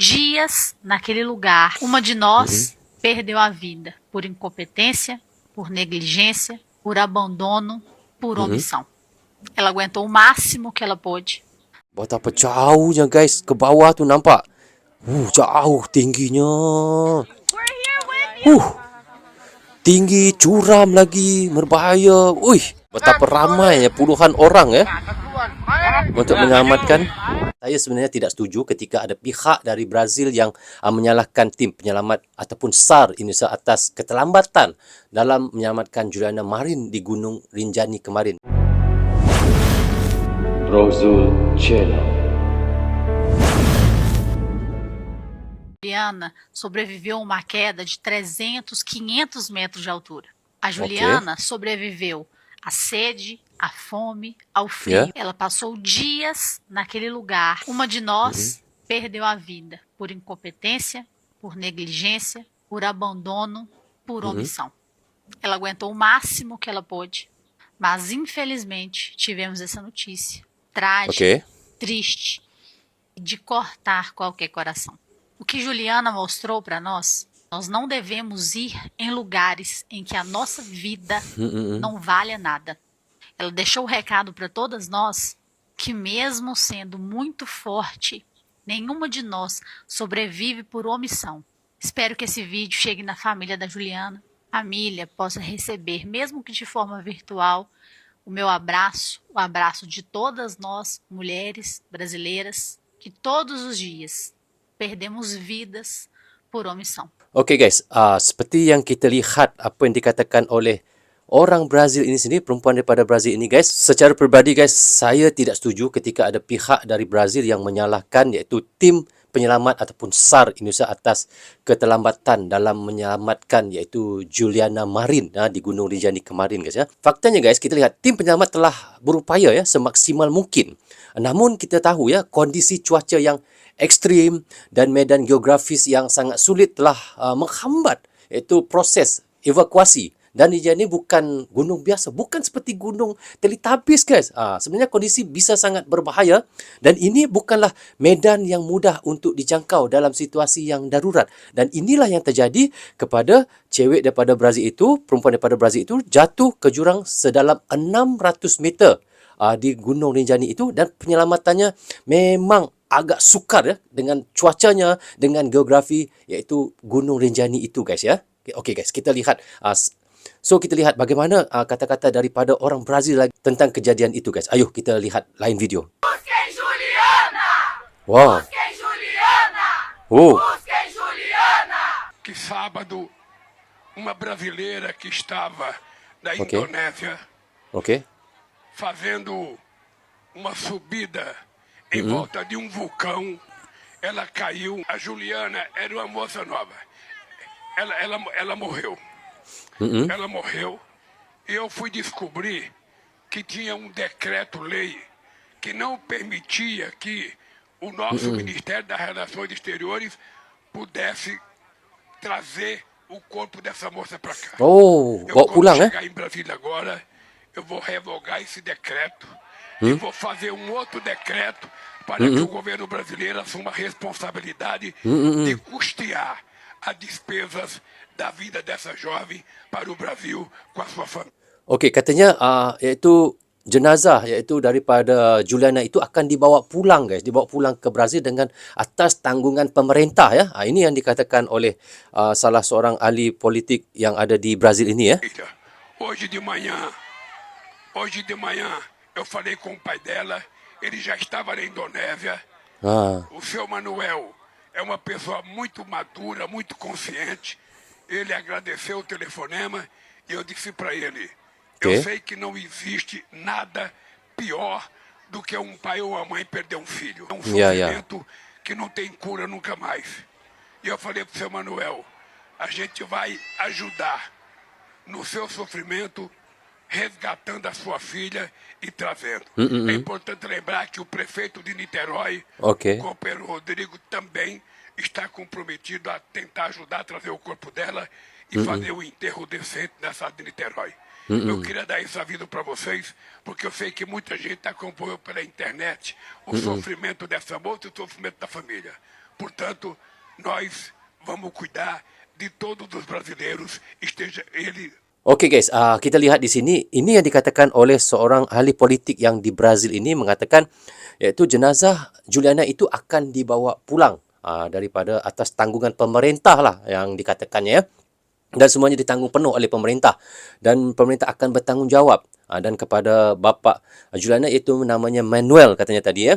dias naquele lugar. Uma de nós perdeu a vida por incompetência, por negligência, por abandono, por omissão. Ela aguentou o máximo que ela pôde. Betapa jauhnya guys, ke bawah tuh nampak. Jauh tingginya. Tinggi, curam lagi, berbahaya. Betapa ramai ya, puluhan orang ya untuk menyelamatkan. Saya sebenarnya tidak setuju ketika ada pihak dari Brazil yang menyalahkan tim penyelamat ataupun SAR Indonesia atas keterlambatan dalam menyelamatkan Juliana Marin di Gunung Rinjani kemarin. Brozul Channel. Juliana sobreviveu a uma queda de 300, 500 metros de altura. A Juliana sobreviveu à sede, à fome, ao frio. Ela passou dias naquele lugar. Uma de nós perdeu a vida por incompetência, por negligência, por abandono, por omissão. Ela aguentou o máximo que ela pôde, mas infelizmente tivemos essa notícia trágica, triste, de cortar qualquer coração. O que Juliana mostrou para nós não devemos ir em lugares em que a nossa vida não vale nada. Ela deixou o recado para todas nós que mesmo sendo muito forte, nenhuma de nós sobrevive por omissão. Espero que esse vídeo chegue na família da Juliana, a família possa receber, mesmo que de forma virtual, o meu abraço, o abraço de todas nós, mulheres brasileiras, que todos os dias perdemos vidas por omissão. Oke guys, seperti yang kita lihat apa yang dikatakan oleh orang Brazil ini sendiri, perempuan daripada Brazil ini guys. Secara peribadi guys, saya tidak setuju ketika ada pihak dari Brazil yang menyalahkan iaitu tim penyelamat ataupun SAR Indonesia atas keterlambatan dalam menyelamatkan iaitu Juliana Marin di Gunung Rinjani kemarin guys ya. Faktanya guys, kita lihat tim penyelamat telah berupaya ya semaksimal mungkin. Namun kita tahu ya kondisi cuaca yang ekstrim dan medan geografis yang sangat sulit telah menghambat iaitu proses evakuasi. Dan ini bukan gunung biasa, bukan seperti gunung Teletubbies guys. Sebenarnya kondisi bisa sangat berbahaya dan ini bukanlah medan yang mudah untuk dijangkau dalam situasi yang darurat. Dan inilah yang terjadi kepada cewek daripada Brazil itu, perempuan daripada Brazil itu jatuh ke jurang sedalam 600 meter di Gunung Rinjani itu dan penyelamatannya memang agak sukar ya dengan cuacanya, dengan geografi iaitu Gunung Rinjani itu guys ya. Okey guys, kita lihat kita lihat bagaimana kata-kata daripada orang Brazil lagi tentang kejadian itu guys. Ayo kita lihat lain video. Busquem Juliana! Wow. Busquem Juliana! Busquem Juliana! Que sábado uma brasileira que estava na Indonésia fazendo uma subida em volta de um vulcão, ela caiu. A Juliana era uma moça nova. Ela morreu. Ela morreu e eu fui descobrir que tinha um decreto-lei que não permitia que o nosso Ministério das Relações Exteriores pudesse trazer o corpo dessa moça para cá. Quando chegar em Brasília agora, eu vou revogar esse decreto e vou fazer um outro decreto para que o governo brasileiro assuma a responsabilidade de custear as despesas da vida dessa jovem para o Brasil com a sua família. Okey, katanya iaitu jenazah iaitu daripada Juliana itu akan dibawa pulang guys, dibawa pulang ke Brazil dengan atas tanggungan pemerintah ya. Ini yang dikatakan oleh salah seorang ahli politik yang ada di Brazil ini ya. Hoje de manhã eu falei com o pai dela, ele já estava na Indonésia. O seu Manuel é uma pessoa muito madura, muito consciente. Ele agradeceu o telefonema e eu disse para ele, eu sei que não existe nada pior do que um pai ou uma mãe perder um filho. É um sofrimento que não tem cura nunca mais. E eu falei para o seu Manuel, a gente vai ajudar no seu sofrimento, resgatando a sua filha e trazendo. É importante lembrar que o prefeito de Niterói, o companheiro Rodrigo, também está comprometido a tentar ajudar a trazer o corpo dela e fazer o enterro decente nessa de Niterói. Eu queria dar esse aviso para vocês, porque eu sei que muita gente acompanhou pela internet o sofrimento dessa moça e o sofrimento da família. Portanto, nós vamos cuidar de todos os brasileiros, esteja ele. Okey guys, kita lihat di sini, ini yang dikatakan oleh seorang ahli politik yang di Brazil ini mengatakan iaitu jenazah Juliana itu akan dibawa pulang daripada atas tanggungan pemerintah lah yang dikatakannya ya. Dan semuanya ditanggung penuh oleh pemerintah dan pemerintah akan bertanggungjawab dan kepada bapa Juliana itu namanya Manuel katanya tadi ya,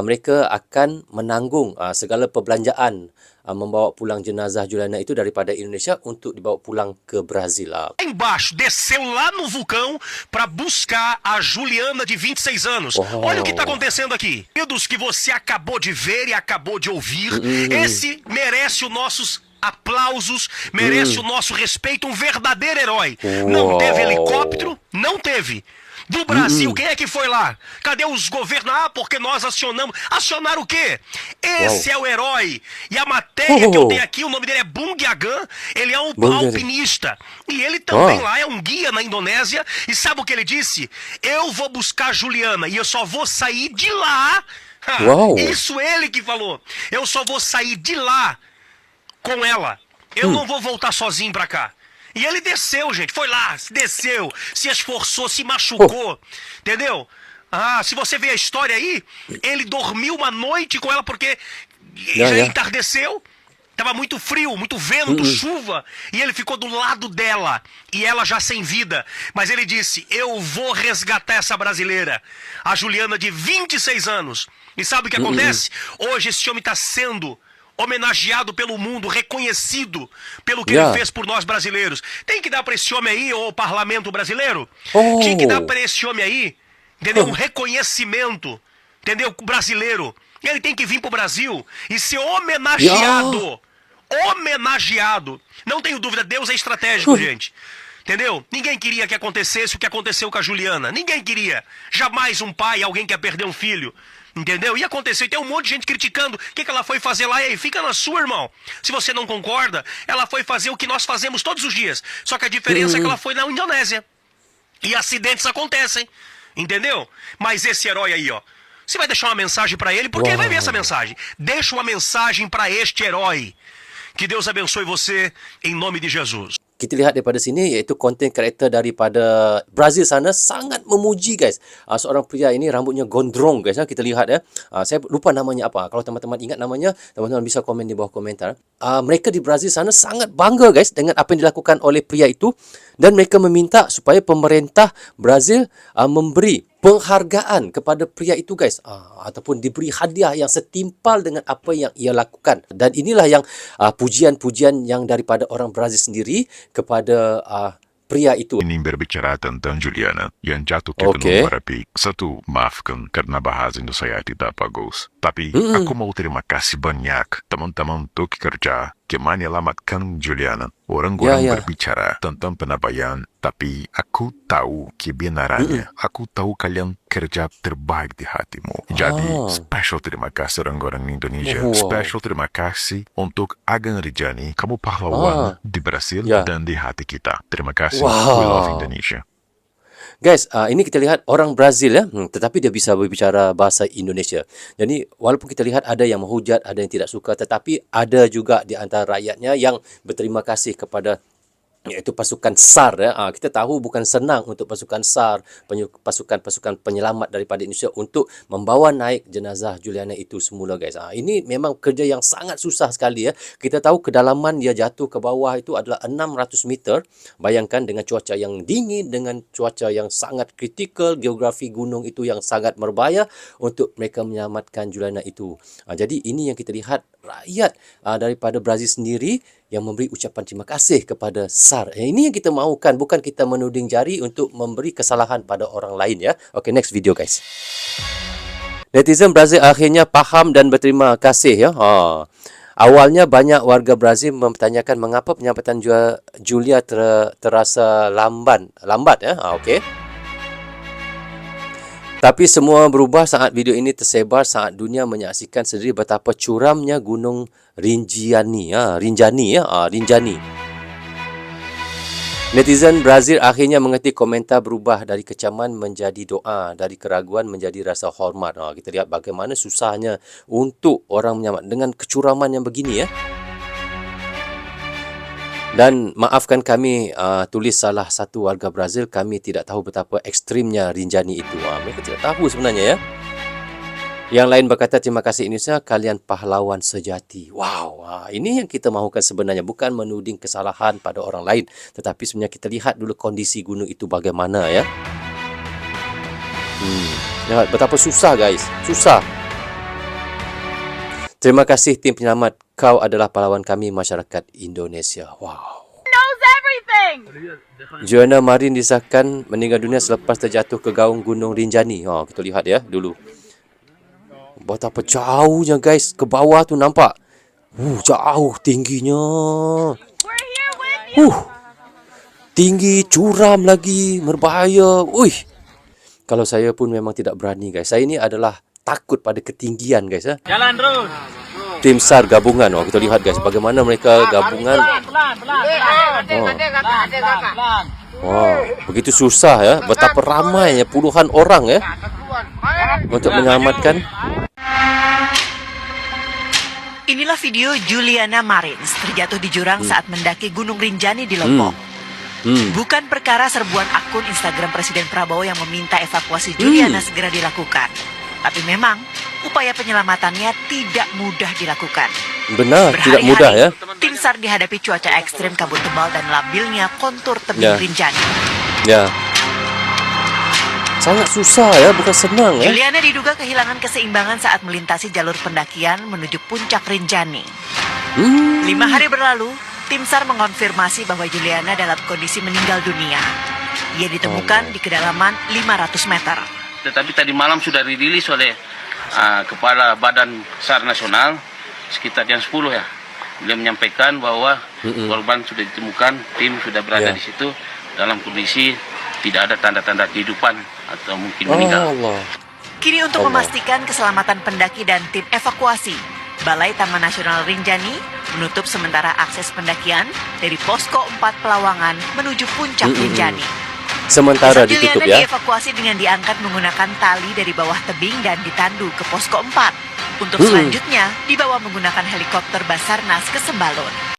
mereka akan menanggung segala perbelanjaan membawa pulang jenazah Juliana itu daripada Indonesia untuk dibawa pulang ke Brazil. Embaixo, desceu lá no vulcão para buscar a Juliana de 26 anos. Olha o que está acontecendo aqui. Dos que você acabou de ver e acabou de ouvir, esse merece os nossos aplausos, merece o nosso respeito, um verdadeiro herói. Não teve helicóptero, não teve. Do Brasil, quem é que foi lá? Cadê os governos? Porque nós acionamos. Acionaram o quê? Esse é o herói. E a matéria que eu tenho aqui, o nome dele é Bung Yagan, ele é um alpinista. E ele também lá é um guia na Indonésia. E sabe o que ele disse? Eu vou buscar Juliana e eu só vou sair de lá. Isso ele que falou. Eu só vou sair de lá com ela. Eu não vou voltar sozinho pra cá. E ele desceu, gente. Foi lá, desceu, se esforçou, se machucou. Entendeu? Se você ver a história aí, ele dormiu uma noite com ela porque já entardeceu. Tava muito frio, muito vento, chuva. E ele ficou do lado dela. E ela já sem vida. Mas ele disse, eu vou resgatar essa brasileira. A Juliana de 26 anos. E sabe o que acontece? Hoje esse homem está sendo homenageado pelo mundo, reconhecido pelo que ele fez por nós brasileiros. Tem que dar para esse homem aí, o parlamento brasileiro, tinha que dar para esse homem aí, entendeu? Um reconhecimento, entendeu? Brasileiro. Ele tem que vir pro Brasil e ser homenageado. Homenageado. Não tenho dúvida, Deus é estratégico, gente. Entendeu? Ninguém queria que acontecesse o que aconteceu com a Juliana. Ninguém queria. Jamais um pai, alguém quer perder um filho. Entendeu? E aconteceu, e tem um monte de gente criticando. O que ela foi fazer lá? E aí, fica na sua, irmão. Se você não concorda, ela foi fazer o que nós fazemos todos os dias. Só que a diferença é que ela foi na Indonésia. E acidentes acontecem. Entendeu? Mas esse herói aí, ó. Você vai deixar uma mensagem pra ele, porque ele vai ver essa mensagem. Deixa uma mensagem pra este herói. Que Deus abençoe você, em nome de Jesus. Kita lihat daripada sini iaitu konten karakter daripada Brazil sana sangat memuji guys. Seorang pria ini rambutnya gondrong guys. Kita lihat ya. Saya lupa namanya apa. Kalau teman-teman ingat namanya, teman-teman bisa komen di bawah komentar. Mereka di Brazil sana sangat bangga guys dengan apa yang dilakukan oleh pria itu dan mereka meminta supaya pemerintah Brazil memberi penghargaan kepada pria itu guys, ataupun diberi hadiah yang setimpal dengan apa yang ia lakukan. Dan inilah yang pujian-pujian yang daripada orang Brazil sendiri kepada pria itu. Ini berbicara tentang Juliana yang jatuh ke Gunung Merapi. Satu, maafkan karena bahasa Indonesia saya tidak bagus. Tapi aku mau terima kasih banyak teman-teman untuk kerja ke menyelamatkan Juliana. Orang-orang berbicara tentang penabayan, tapi aku tahu kebenarannya. Aku tahu kalian kerja terbaik di hatimu. Jadi, special terima kasih orang-orang Indonesia. Special terima kasih untuk Agan Rijani, kamu pahlawan di Brasil dan di hati kita. Terima kasih. We love Indonesia. Guys, ini kita lihat orang Brazil ya, tetapi dia bisa berbicara bahasa Indonesia. Jadi, walaupun kita lihat ada yang menghujat, ada yang tidak suka, tetapi ada juga di antara rakyatnya yang berterima kasih kepada iaitu pasukan SAR ya. Kita tahu bukan senang untuk pasukan SAR, pasukan penyelamat daripada Indonesia untuk membawa naik jenazah Juliana itu semula guys. Ini memang kerja yang sangat susah sekali ya. Kita tahu kedalaman dia jatuh ke bawah itu adalah 600 meter. Bayangkan dengan cuaca yang dingin, dengan cuaca yang sangat kritikal, geografi gunung itu yang sangat berbahaya untuk mereka menyelamatkan Juliana itu. Jadi ini yang kita lihat rakyat daripada Brazil sendiri yang memberi ucapan terima kasih kepada SAR. Ini yang kita mahukan, bukan kita menuding jari untuk memberi kesalahan pada orang lain ya. Okay, next video guys. Netizen Brazil akhirnya faham dan berterima kasih ya. Awalnya banyak warga Brazil mempertanyakan mengapa penyampaian Julia terasa lambat ya. Okey. Tapi semua berubah saat video ini tersebar saat dunia menyaksikan sendiri betapa curamnya Gunung Rinjani. Rinjani. Netizen Brazil akhirnya mengerti komentar berubah dari kecaman menjadi doa, dari keraguan menjadi rasa hormat. Kita lihat bagaimana susahnya untuk orang menyelamat dengan kecuraman yang begini ya. Dan maafkan kami tulis salah satu warga Brazil, kami tidak tahu betapa ekstrimnya Rinjani itu. Mereka tidak tahu sebenarnya ya. Yang lain berkata, terima kasih Indonesia, kalian pahlawan sejati. Wow, ini yang kita mahukan sebenarnya. Bukan menuding kesalahan pada orang lain. Tetapi sebenarnya kita lihat dulu kondisi gunung itu bagaimana ya. Lihat betapa susah guys. Susah. Terima kasih tim penyelamat. Kau adalah pahlawan kami masyarakat Indonesia. Wow. Knows everything. Juliana Marin disahkan meninggal dunia selepas terjatuh ke gaung Gunung Rinjani. Kita lihat ya dulu. Betapa jauhnya guys, ke bawah tu nampak. Jauh tingginya. Tinggi, curam lagi, berbahaya. Kalau saya pun memang tidak berani guys. Saya ini adalah takut pada ketinggian guys ya. Jalan terus. Tim SAR gabungan. Kita lihat guys bagaimana mereka gabungan. Begitu susah ya. Betapa ramainya puluhan orang ya untuk menyelamatkan. Inilah video Juliana Marins terjatuh di jurang saat mendaki Gunung Rinjani di Lombok. Bukan perkara serbuan akun Instagram Presiden Prabowo yang meminta evakuasi Juliana segera dilakukan. Tapi memang upaya penyelamatannya tidak mudah dilakukan. Benar, tidak mudah ya. Tim SAR dihadapi cuaca ekstrim, kabut tebal dan labilnya kontur tebing Rinjani. Ya. Sangat susah ya, bukan senang ya. Juliana diduga kehilangan keseimbangan saat melintasi jalur pendakian menuju puncak Rinjani. 5 hari berlalu, tim SAR mengonfirmasi bahwa Juliana dalam kondisi meninggal dunia. Ia ditemukan di kedalaman 500 meter. Tetapi tadi malam sudah dirilis oleh Kepala Badan SAR Nasional sekitar jam 10 ya. Beliau menyampaikan bahwa korban sudah ditemukan, tim sudah berada di situ dalam kondisi tidak ada tanda-tanda kehidupan atau mungkin meninggal. Kini untuk memastikan keselamatan pendaki dan tim evakuasi, Balai Taman Nasional Rinjani menutup sementara akses pendakian dari Posko 4 Pelawangan menuju puncak Rinjani. Sementara ditutup ya. Dievakuasi dengan diangkat menggunakan tali dari bawah tebing dan ditandu ke Posko 4. Untuk selanjutnya dibawa menggunakan helikopter Basarnas ke Sembalun.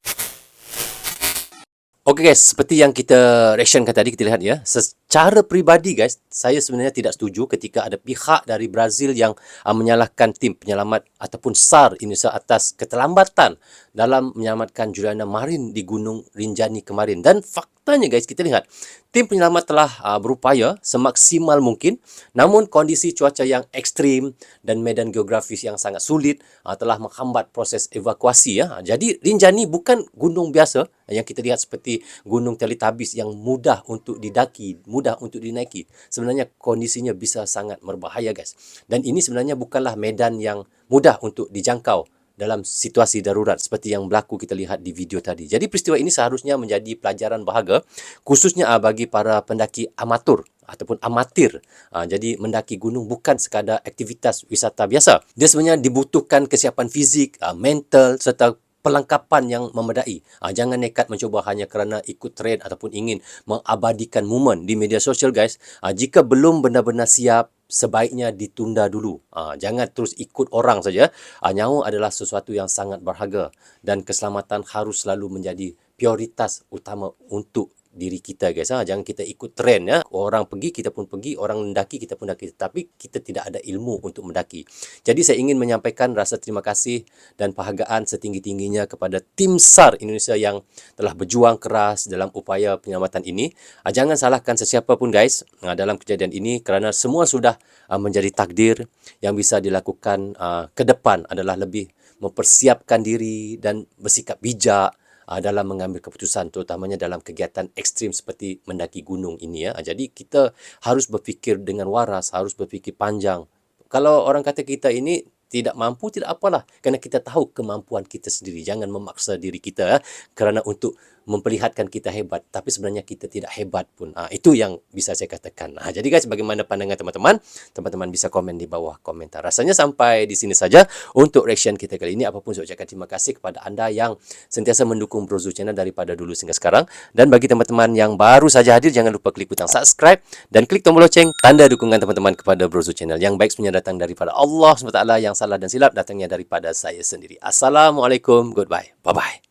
Oke guys, seperti yang kita reactionkan tadi, kita lihat ya. Secara peribadi guys, saya sebenarnya tidak setuju ketika ada pihak dari Brazil yang menyalahkan tim penyelamat ataupun SAR Indonesia atas keterlambatan dalam menyelamatkan Juliana Marin di Gunung Rinjani kemarin. Dan faktanya guys, kita lihat tim penyelamat telah berupaya semaksimal mungkin, namun kondisi cuaca yang ekstrim dan medan geografis yang sangat sulit telah menghambat proses evakuasi ya. Jadi Rinjani bukan gunung biasa yang kita lihat seperti Gunung Teletubbies yang mudah untuk didaki, mudah untuk dinaiki. Sebenarnya kondisinya bisa sangat berbahaya guys. Dan ini sebenarnya bukanlah medan yang mudah untuk dijangkau dalam situasi darurat seperti yang berlaku kita lihat di video tadi. Jadi peristiwa ini seharusnya menjadi pelajaran berharga khususnya bagi para pendaki amatur ataupun amatir. Jadi mendaki gunung bukan sekadar aktivitas wisata biasa. Dia sebenarnya dibutuhkan kesiapan fizik, mental serta perlengkapan yang memadai. Jangan nekat mencuba hanya kerana ikut trend ataupun ingin mengabadikan momen di media sosial guys. Jika belum benar-benar siap, sebaiknya ditunda dulu. Jangan terus ikut orang saja. Nyawa adalah sesuatu yang sangat berharga dan keselamatan harus selalu menjadi prioritas utama untuk diri kita guys. Jangan kita ikut trend ya. Orang pergi kita pun pergi, orang mendaki kita pun mendaki, tapi kita tidak ada ilmu untuk mendaki. Jadi saya ingin menyampaikan rasa terima kasih dan penghargaan setinggi-tingginya kepada tim SAR Indonesia yang telah berjuang keras dalam upaya penyelamatan ini. Jangan salahkan sesiapa pun guys dalam kejadian ini kerana semua sudah menjadi takdir. Yang bisa dilakukan ke depan adalah lebih mempersiapkan diri dan bersikap bijak dalam mengambil keputusan, terutamanya dalam kegiatan ekstrim seperti mendaki gunung ini ya. Jadi kita harus berfikir dengan waras, harus berfikir panjang. Kalau orang kata kita ini tidak mampu, tidak apalah. Kerana kita tahu kemampuan kita sendiri. Jangan memaksa diri kita kerana untuk memperlihatkan kita hebat. Tapi sebenarnya kita tidak hebat pun. Itu yang bisa saya katakan. Jadi guys, bagaimana pandangan teman-teman? Teman-teman bisa komen di bawah komentar. Rasanya sampai di sini saja untuk reaction kita kali ini. Apapun saya ucapkan terima kasih kepada anda yang sentiasa mendukung Bro Zul Channel daripada dulu sehingga sekarang. Dan bagi teman-teman yang baru saja hadir, jangan lupa klik butang subscribe dan klik tombol loceng, tanda dukungan teman-teman kepada Bro Zul Channel. Yang baik sebenarnya datang daripada Allah SWT, yang salah dan silap datangnya daripada saya sendiri. Assalamualaikum, goodbye, bye-bye.